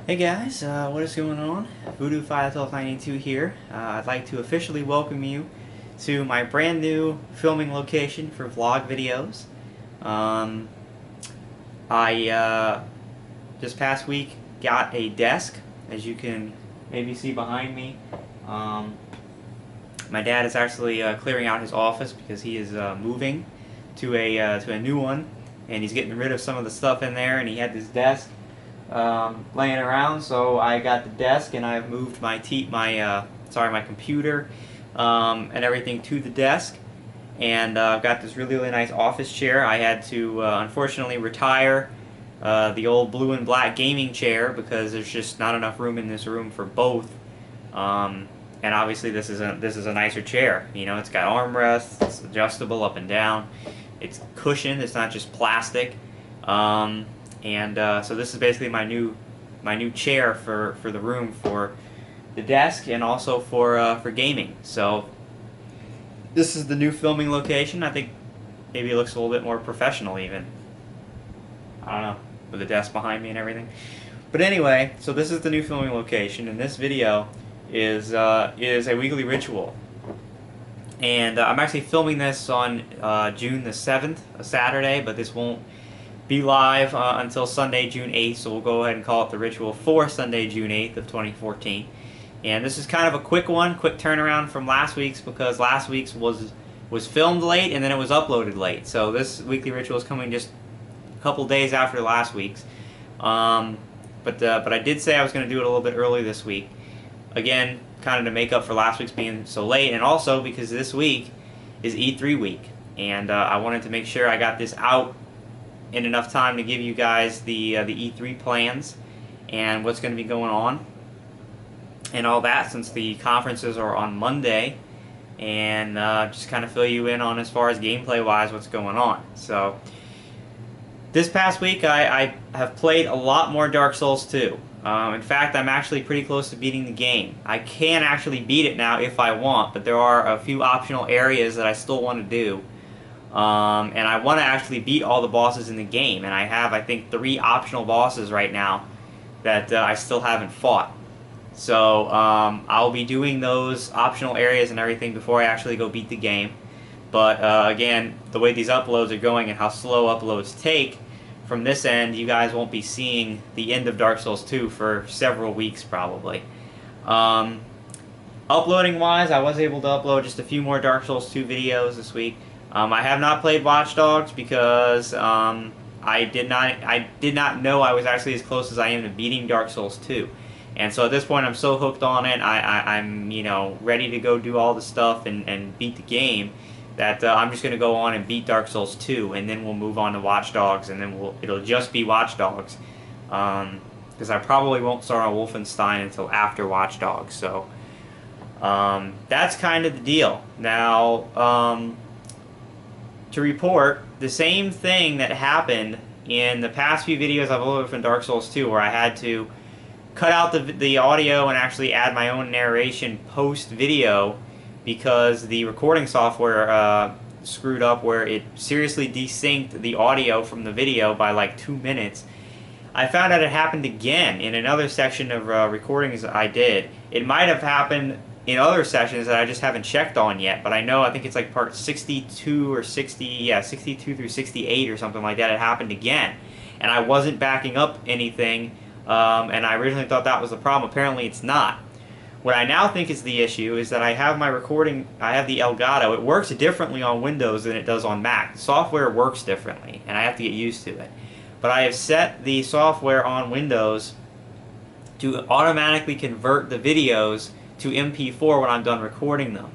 Hey guys, what is going on? Voodoo 51292 here. I'd like to officially welcome you to my brand new filming location for vlog videos. Um, I this past week got a desk, as you can maybe see behind me. Um, my dad is actually clearing out his office because he is moving to a new one, and he's getting rid of some of the stuff in there. And he had this desk laying around, so I got the desk and I've moved my computer and everything to the desk. And I've got this really nice office chair. I had to unfortunately retire the old blue and black gaming chair because there's just not enough room in this room for both. And obviously this is a nicer chair. You know, it's got armrests, it's adjustable up and down, it's cushioned, it's not just plastic. So this is basically my new chair for the room for the desk and also for gaming. So this is the new filming location. I think maybe it looks a little bit more professional even. I don't know, with the desk behind me and everything. But anyway, so this is the new filming location, and this video is a weekly ritual. And I'm actually filming this on June the 7th, a Saturday, but this won't be live until Sunday, June 8th, so we'll go ahead and call it the ritual for Sunday, June 8th of 2014. And this is kind of a quick one, quick turnaround from last week's, because last week's was filmed late and then it was uploaded late. So this weekly ritual is coming just a couple days after last week's. But I did say I was going to do it a little bit early this week. Again, kind of to make up for last week's being so late, and also because this week is E3 week, and I wanted to make sure I got this out in enough time to give you guys the E3 plans and what's going to be going on and all that, since the conferences are on Monday, and just kind of fill you in on as far as gameplay wise what's going on. So this past week I have played a lot more Dark Souls 2. In fact, I'm actually pretty close to beating the game. I can actually beat it now if I want, but there are a few optional areas that I still want to do. And I want to actually beat all the bosses in the game, and I have, I think, 3 optional bosses right now that I still haven't fought. So I'll be doing those optional areas and everything before I actually go beat the game. But again, the way these uploads are going and how slow uploads take, from this end, you guys won't be seeing the end of Dark Souls 2 for several weeks probably. Uploading wise, I was able to upload just a few more Dark Souls 2 videos this week. I have not played Watch Dogs because I did not know I was actually as close as I am to beating Dark Souls 2. And so at this point I'm so hooked on it, I'm ready to go do all the stuff and beat the game, that I'm just going to go on and beat Dark Souls 2, and then we'll move on to Watch Dogs, and then it'll just be Watch Dogs. Because I probably won't start on Wolfenstein until after Watch Dogs. So that's kind of the deal. Now, to report, the same thing that happened in the past few videos I've uploaded from Dark Souls 2, where I had to cut out the audio and actually add my own narration post-video, because the recording software screwed up where it seriously desynced the audio from the video by like 2 minutes. I found out it happened again in another section of recordings that I did. It might have happened in other sessions that I just haven't checked on yet, but I think it's like part 62 or 60, yeah, 62 through 68 or something like that. It happened again, and I wasn't backing up anything, and I originally thought that was the problem. Apparently it's not. What I now think is the issue is that I have my recording, I have the Elgato. It works differently on Windows than it does on Mac. The software works differently, and I have to get used to it. But I have set the software on Windows to automatically convert the videos to MP4 when I'm done recording them.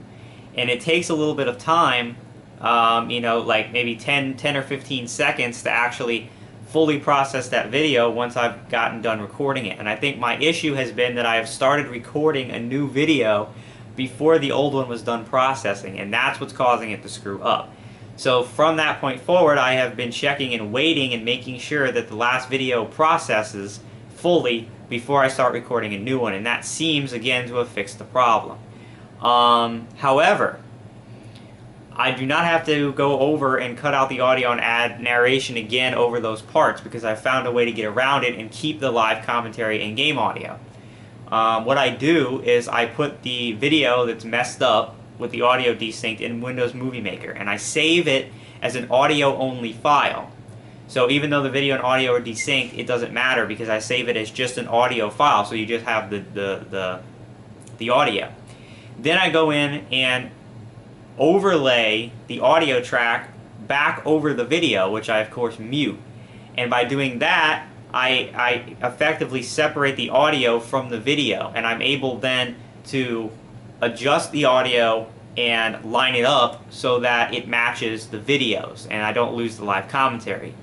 And it takes a little bit of time, like maybe 10 or 15 seconds to actually fully process that video once I've gotten done recording it. And I think my issue has been that I have started recording a new video before the old one was done processing, and that's what's causing it to screw up. So from that point forward, I have been checking and waiting and making sure that the last video processes fully before I start recording a new one, and that seems again to have fixed the problem. However, I do not have to go over and cut out the audio and add narration again over those parts because I found a way to get around it and keep the live commentary and game audio. What I do is I put the video that's messed up with the audio desynced in Windows Movie Maker, and I save it as an audio-only file. So even though the video and audio are desynced, it doesn't matter because I save it as just an audio file, so you just have the audio. Then I go in and overlay the audio track back over the video, which I of course mute. And by doing that, I effectively separate the audio from the video, and I'm able then to adjust the audio and line it up so that it matches the videos and I don't lose the live commentary.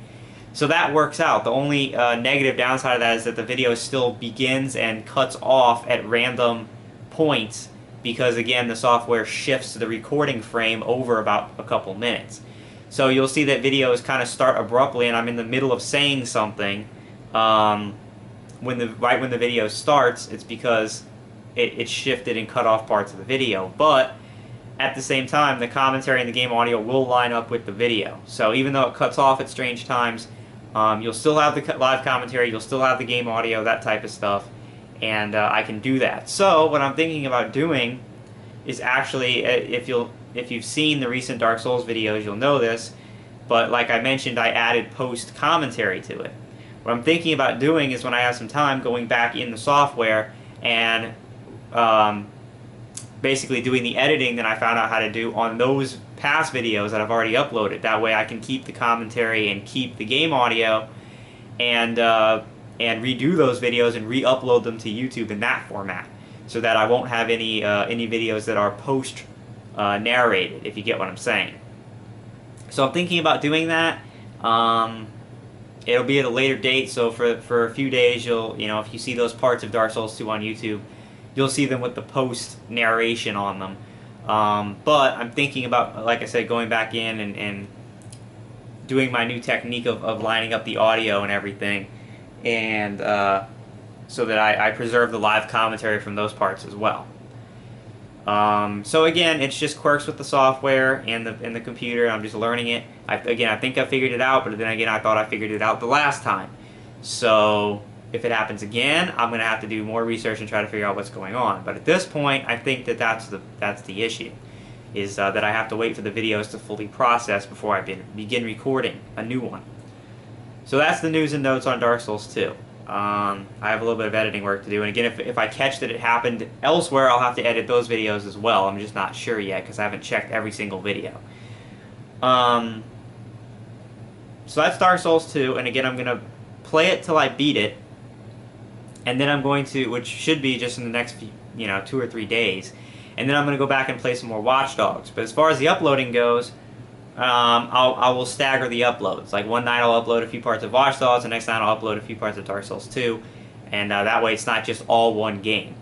So that works out. The only negative downside of that is that the video still begins and cuts off at random points because, again, the software shifts the recording frame over about a couple minutes. So you'll see that videos kind of start abruptly and I'm in the middle of saying something. Right when the video starts, it's because it shifted and cut off parts of the video. But at the same time, the commentary and the game audio will line up with the video. So even though it cuts off at strange times, you'll still have the live commentary, you'll still have the game audio, that type of stuff, and I can do that. So what I'm thinking about doing is actually, if you've seen the recent Dark Souls videos, you'll know this, but like I mentioned, I added post commentary to it. What I'm thinking about doing is when I have some time, going back in the software and basically doing the editing that I found out how to do on those past videos that I've already uploaded. That way I can keep the commentary and keep the game audio and redo those videos and re-upload them to YouTube in that format so that I won't have any videos that are post narrated, if you get what I'm saying. So I'm thinking about doing that. It'll be at a later date, so for a few days if you see those parts of Dark Souls 2 on YouTube, you'll see them with the post narration on them. But I'm thinking about, like I said, going back in and doing my new technique of lining up the audio and everything, and so that I preserve the live commentary from those parts as well. So again, it's just quirks with the software and the computer. I'm just learning it. I think I figured it out, but then again, I thought I figured it out the last time. So if it happens again, I'm going to have to do more research and try to figure out what's going on. But at this point, I think that's the issue, is that I have to wait for the videos to fully process before I begin recording a new one. So that's the news and notes on Dark Souls 2. I have a little bit of editing work to do, and again, if I catch that it happened elsewhere, I'll have to edit those videos as well. I'm just not sure yet because I haven't checked every single video. So that's Dark Souls 2, and again, I'm going to play it till I beat it, and then I'm going to, which should be just in the next few, 2 or 3 days, and then I'm going to go back and play some more Watch Dogs. But as far as the uploading goes, I will stagger the uploads. Like one night I'll upload a few parts of Watch Dogs, the next night I'll upload a few parts of Dark Souls 2, and that way it's not just all one game.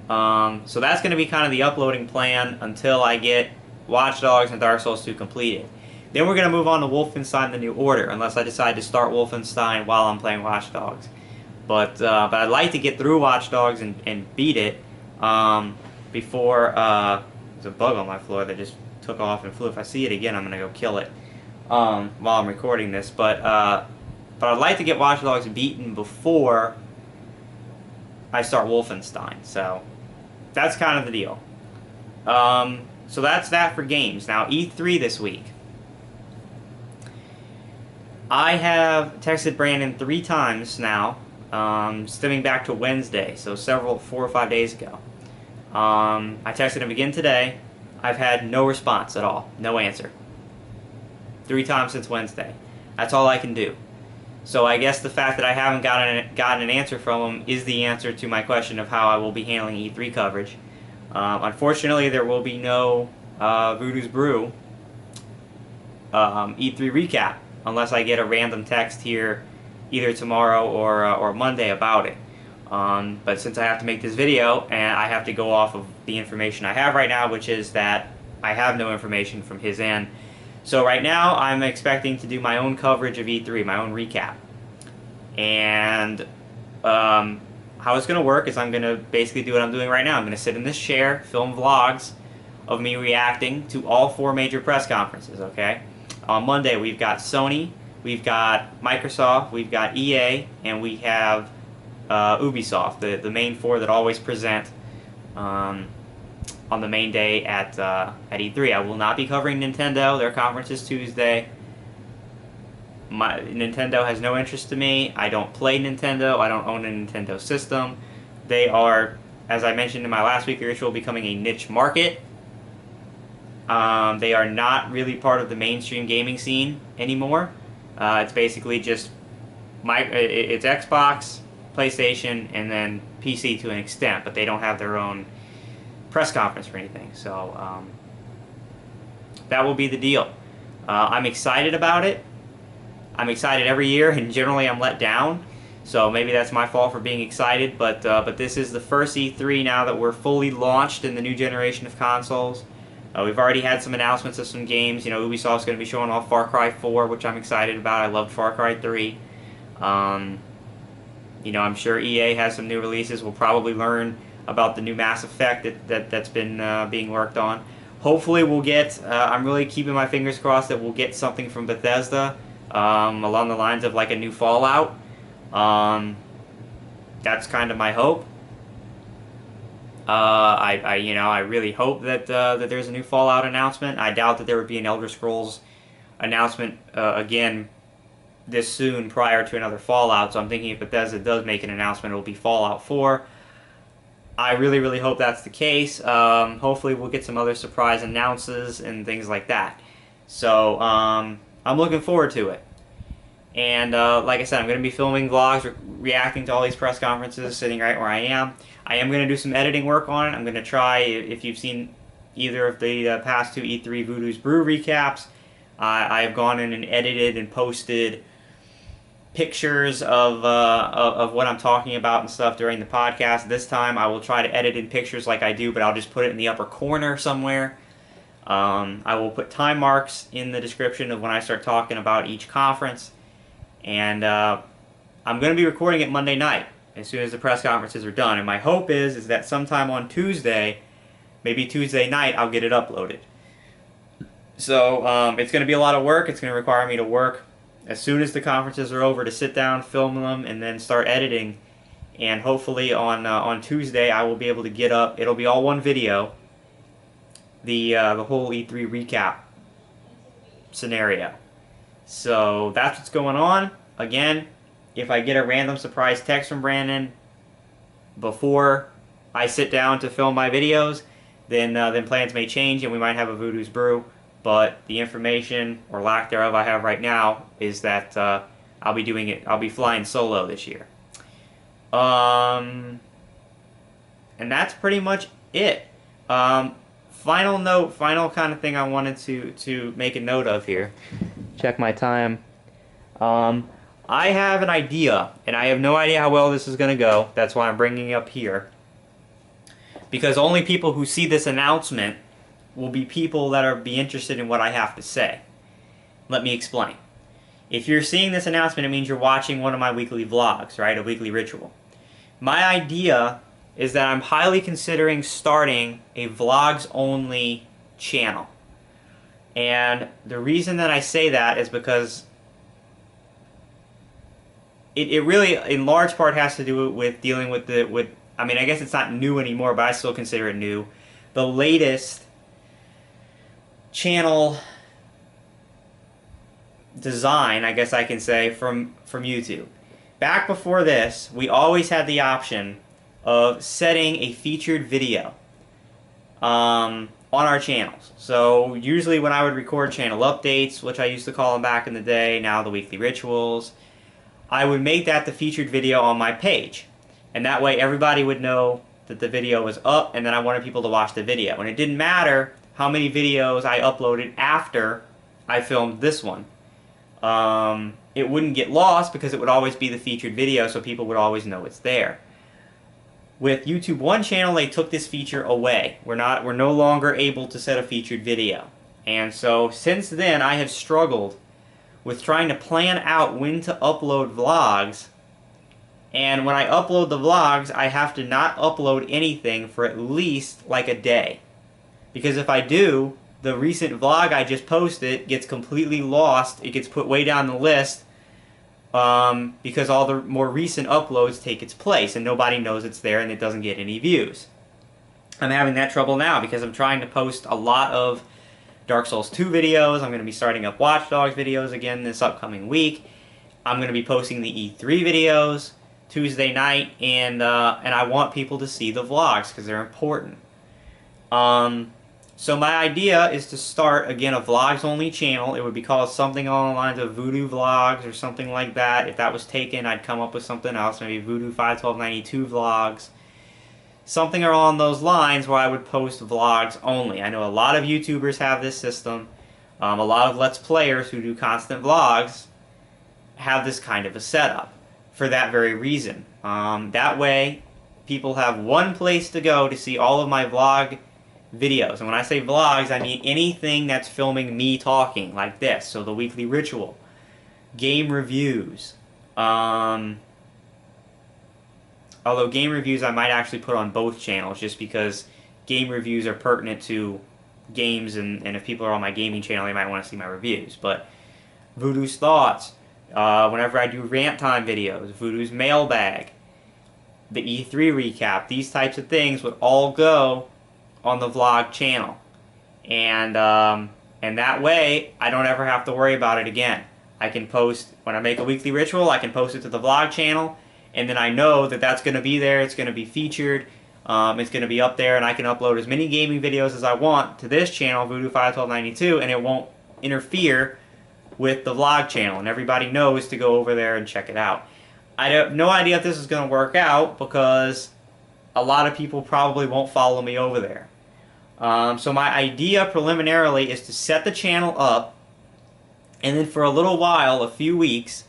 So that's going to be kind of the uploading plan until I get Watch Dogs and Dark Souls 2 completed. Then we're going to move on to Wolfenstein: The New Order, unless I decide to start Wolfenstein while I'm playing Watch Dogs. But I'd like to get through Watch Dogs and beat it before there's a bug on my floor that just took off and flew. If I see it again, I'm going to go kill it while I'm recording this. But I'd like to get Watch Dogs beaten before I start Wolfenstein. So that's kind of the deal. So that's that for games. Now, E3 this week. I have texted Brandon 3 times now, stemming back to Wednesday, so 4 or 5 days ago. I texted him again today. I've had no response at all, no answer. 3 times since Wednesday. That's all I can do. So I guess the fact that I haven't gotten an answer from him is the answer to my question of how I will be handling E3 coverage. Unfortunately, there will be no Voodoo's Brew E3 recap unless I get a random text here either tomorrow or Monday about it. But since I have to make this video and I have to go off of the information I have right now, which is that I have no information from his end. So right now I'm expecting to do my own coverage of E3, my own recap. And how it's going to work is I'm going to basically do what I'm doing right now. I'm going to sit in this chair, film vlogs of me reacting to all 4 major press conferences, okay? On Monday, we've got Sony, we've got Microsoft, we've got EA, and we have Ubisoft, the main 4 that always present on the main day at E3. I will not be covering Nintendo. Their conference is Tuesday. Nintendo has no interest to me. I don't play Nintendo. I don't own a Nintendo system. They are, as I mentioned in my last weekly ritual, becoming a niche market. They are not really part of the mainstream gaming scene anymore. It's basically just it's Xbox, PlayStation, and then PC to an extent, but they don't have their own press conference or anything. So that will be the deal. I'm excited about it. I'm excited every year, and generally I'm let down. So maybe that's my fault for being excited, but this is the first E3 now that we're fully launched in the new generation of consoles. We've already had some announcements of some games. You know, Ubisoft's going to be showing off Far Cry 4, which I'm excited about. I loved Far Cry 3. You know, I'm sure EA has some new releases. We'll probably learn about the new Mass Effect that's been being worked on. Hopefully we'll get, I'm really keeping my fingers crossed that we'll get something from Bethesda along the lines of like a new Fallout. That's kind of my hope. I really hope that that there's a new Fallout announcement. I doubt that there would be an Elder Scrolls announcement again this soon prior to another Fallout. So I'm thinking if Bethesda does make an announcement, it'll be Fallout 4. I really, really hope that's the case. Hopefully we'll get some other surprise announces and things like that. So I'm looking forward to it. And like I said, I'm going to be filming vlogs, reacting to all these press conferences, sitting right where I am. I am going to do some editing work on it. I'm going to try, if you've seen either of the past 2 E3 Voodoo's Brew recaps, I have gone in and edited and posted pictures of what I'm talking about and stuff during the podcast. This time I will try to edit in pictures like I do, but I'll just put it in the upper corner somewhere. I will put time marks in the description of when I start talking about each conference. And I'm going to be recording it Monday night as soon as the press conferences are done. And my hope is that sometime on Tuesday, maybe Tuesday night, I'll get it uploaded. So it's going to be a lot of work. It's going to require me to work as soon as the conferences are over to sit down, film them, and then start editing. And hopefully on Tuesday I will be able to get up. It'll be all one video. The whole E3 recap scenario. So that's what's going on. Again, if I get a random surprise text from Brandon before I sit down to film my videos, then plans may change and we might have a Voodoo's Brew. But the information, or lack thereof, I have right now is that I'll be doing it. I'll be flying solo this year. And that's pretty much it. Final note, final kind of thing I wanted to make a note of here. Check my time. I have an idea, and I have no idea how well this is going to go. That's why I'm bringing it up here. Because only people who see this announcement will be people that be interested in what I have to say. Let me explain. If you're seeing this announcement, it means you're watching one of my weekly vlogs, right? A weekly ritual. My idea is that I'm highly considering starting a vlogs-only channel. And the reason that I say that is because it really, in large part, has to do with dealing with I mean, I guess it's not new anymore, but I still consider it new. The latest channel design, I guess I can say, from YouTube. Back before this, we always had the option of setting a featured video on our channels. So usually when I would record channel updates, which I used to call them back in the day, now the weekly rituals, I would make that the featured video on my page. And that way everybody would know that the video was up and then I wanted people to watch the video. And it didn't matter how many videos I uploaded after I filmed this one. It wouldn't get lost because it would always be the featured video, so people would always know it's there. With YouTube One channel, they took this feature away. We're no longer able to set a featured video. And so since then, I have struggled with trying to plan out when to upload vlogs. And when I upload the vlogs, I have to not upload anything for at least like a day. Because if I do, the recent vlog I just posted gets completely lost. It gets put way down the list because all the more recent uploads take its place and nobody knows it's there and it doesn't get any views. I'm having that trouble now because I'm trying to post a lot of Dark Souls 2 videos. I'm going to be starting up Watch Dogs videos again this upcoming week. I'm going to be posting the E3 videos Tuesday night, and I want people to see the vlogs because they're important. So my idea is to start, again, a vlogs-only channel. It would be called something along the lines of Voodoo Vlogs or something like that. If that was taken, I'd come up with something else, maybe Voodoo 51292 Vlogs. Something along those lines where I would post vlogs only. I know a lot of YouTubers have this system. A lot of Let's Players who do constant vlogs have this kind of a setup for that very reason. That way, people have one place to go to see all of my vlog videos. And when I say vlogs, I mean anything that's filming me talking, like this. So the weekly ritual, game reviews. Although game reviews I might actually put on both channels just because game reviews are pertinent to games, and if people are on my gaming channel, they might want to see my reviews. But Voodoo's Thoughts, whenever I do rant time videos, Voodoo's Mailbag, the E3 recap, these types of things would all go on the vlog channel. And that way, I don't ever have to worry about it again. I can post, when I make a weekly ritual, I can post it to the vlog channel, and then I know that that's going to be there, it's going to be featured, it's going to be up there, and I can upload as many gaming videos as I want to this channel, Voodoo 51292, and it won't interfere with the vlog channel, and everybody knows to go over there and check it out. I have no idea if this is going to work out because a lot of people probably won't follow me over there. So my idea preliminarily is to set the channel up, and then for a little while, a few weeks,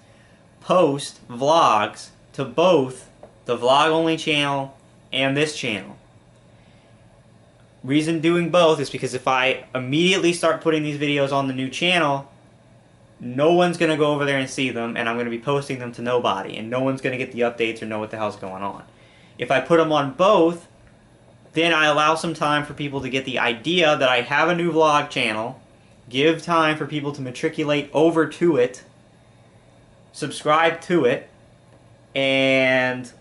post vlogs to both the vlog only channel and this channel. Reason doing both is because if I immediately start putting these videos on the new channel, no one's going to go over there and see them, and I'm going to be posting them to nobody, and no one's going to get the updates or know what the hell's going on. If I put them on both, then I allow some time for people to get the idea that I have a new vlog channel, give time for people to matriculate over to it, subscribe to it, and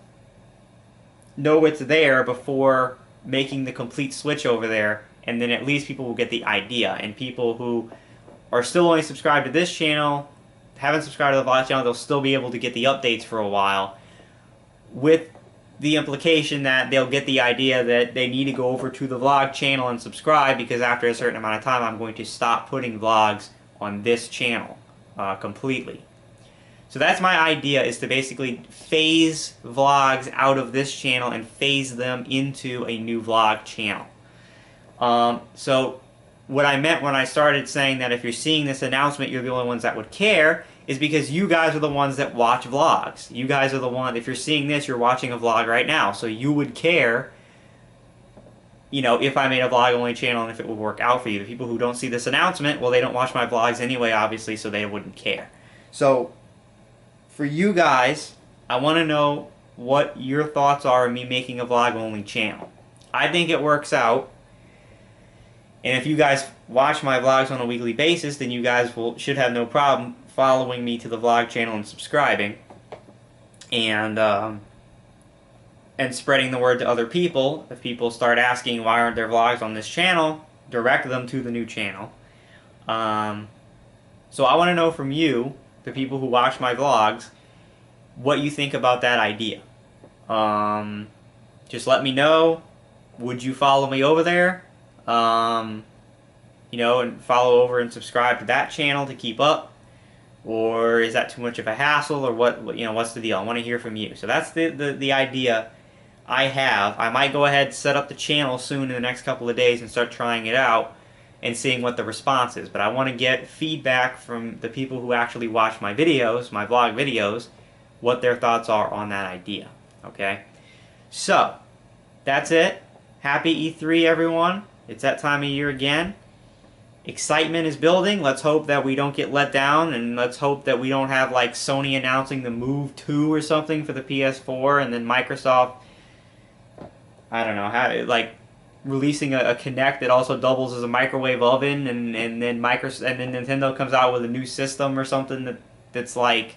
know it's there before making the complete switch over there, and then at least people will get the idea. And people who are still only subscribed to this channel, haven't subscribed to the vlog channel, they'll still be able to get the updates for a while, with the implication that they'll get the idea that they need to go over to the vlog channel and subscribe, because after a certain amount of time I'm going to stop putting vlogs on this channel completely. So that's my idea, is to basically phase vlogs out of this channel and phase them into a new vlog channel. So what I meant when I started saying that if you're seeing this announcement, you're the only ones that would care, is because you guys are the ones that watch vlogs. You guys are the one, if you're seeing this, you're watching a vlog right now, so you would care, you know, if I made a vlog only channel and if it would work out for you. The people who don't see this announcement, well, they don't watch my vlogs anyway, obviously, so they wouldn't care. So for you guys, I want to know what your thoughts are on me making a vlog only channel. I think it works out. And if you guys watch my vlogs on a weekly basis, then you guys should have no problem following me to the vlog channel and subscribing, and spreading the word to other people. If people start asking why aren't there vlogs on this channel, direct them to the new channel. So I want to know from you, the people who watch my vlogs, what you think about that idea. Just let me know. Would you follow me over there? You know, and follow over and subscribe to that channel to keep up, or is that too much of a hassle, or what? You know, what's the deal? I want to hear from you. So that's the idea I have. I might go ahead and set up the channel soon in the next couple of days and start trying it out and seeing what the response is. But I want to get feedback from the people who actually watch my videos, my vlog videos, what their thoughts are on that idea. Okay? So, that's it. Happy E3, everyone. It's that time of year again. Excitement is building. Let's hope that we don't get let down, and let's hope that we don't have like Sony announcing the Move 2 or something for the PS4, and then Microsoft, I don't know, releasing a Kinect that also doubles as a microwave oven, and then Nintendo comes out with a new system or something that's like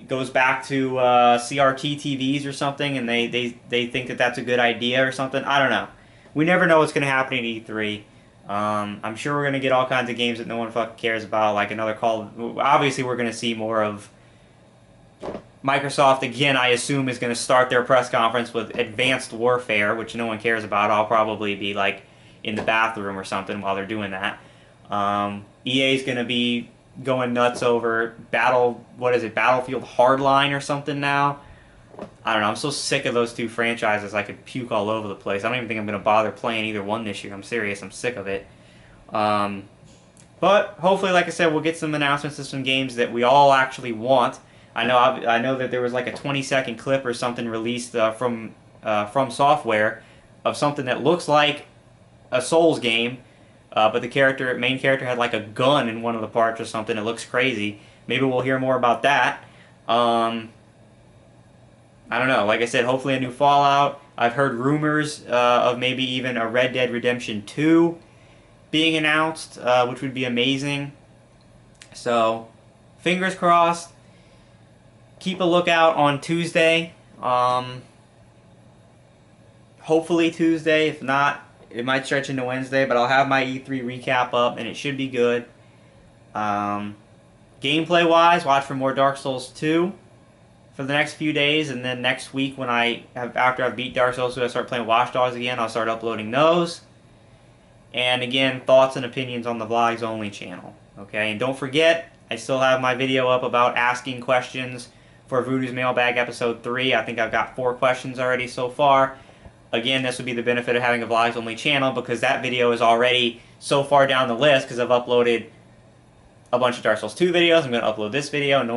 goes back to CRT TVs or something, and they think that that's a good idea or something. I don't know. We never know what's going to happen at E3. I'm sure we're going to get all kinds of games that no one fucking cares about, like another Call. Obviously, we're going to see more of Microsoft again. I assume is going to start their press conference with Advanced Warfare, which no one cares about. I'll probably be like in the bathroom or something while they're doing that. EA is going to be going nuts over Battlefield Hardline or something now. I don't know. I'm so sick of those two franchises. I could puke all over the place. I don't even think I'm going to bother playing either one this year. I'm serious. I'm sick of it. But hopefully, like I said, we'll get some announcements of some games that we all actually want. I know that there was like a 20-second clip or something released from Software of something that looks like a Souls game, but the main character had like a gun in one of the parts or something. It looks crazy. Maybe we'll hear more about that. I don't know. Like I said, hopefully a new Fallout. I've heard rumors of maybe even a Red Dead Redemption 2 being announced, which would be amazing. So, fingers crossed. Keep a lookout on Tuesday. Hopefully Tuesday. If not, it might stretch into Wednesday, but I'll have my E3 recap up, and it should be good. Gameplay-wise, watch for more Dark Souls 2 for the next few days, and then next week after I've beat Dark Souls 2, I start playing Watch Dogs again. I'll start uploading those. And again, thoughts and opinions on the Vlogs Only channel. Okay, and don't forget, I still have my video up about asking questions for Voodoo's Mailbag Episode 3. I think I've got 4 questions already so far. Again, this would be the benefit of having a Vlogs Only channel, because that video is already so far down the list because I've uploaded a bunch of Dark Souls 2 videos. I'm going to upload this video, and no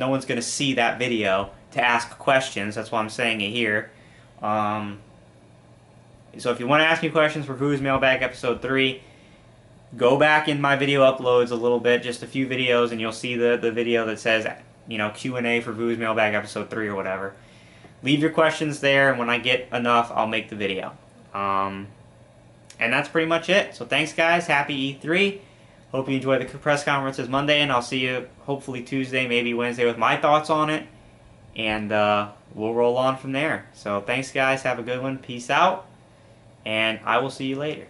one's gonna see that video to ask questions. That's why I'm saying it here. So if you want to ask me questions for Voodoo's Mailbag Episode 3, go back in my video uploads a little bit, just a few videos, and you'll see the video that says, Q&A for Voodoo's Mailbag Episode 3 or whatever. Leave your questions there, and when I get enough, I'll make the video. And that's pretty much it. So thanks, guys. Happy E3. Hope you enjoy the press conferences Monday, and I'll see you hopefully Tuesday, maybe Wednesday with my thoughts on it. And we'll roll on from there. So thanks, guys. Have a good one. Peace out. And I will see you later.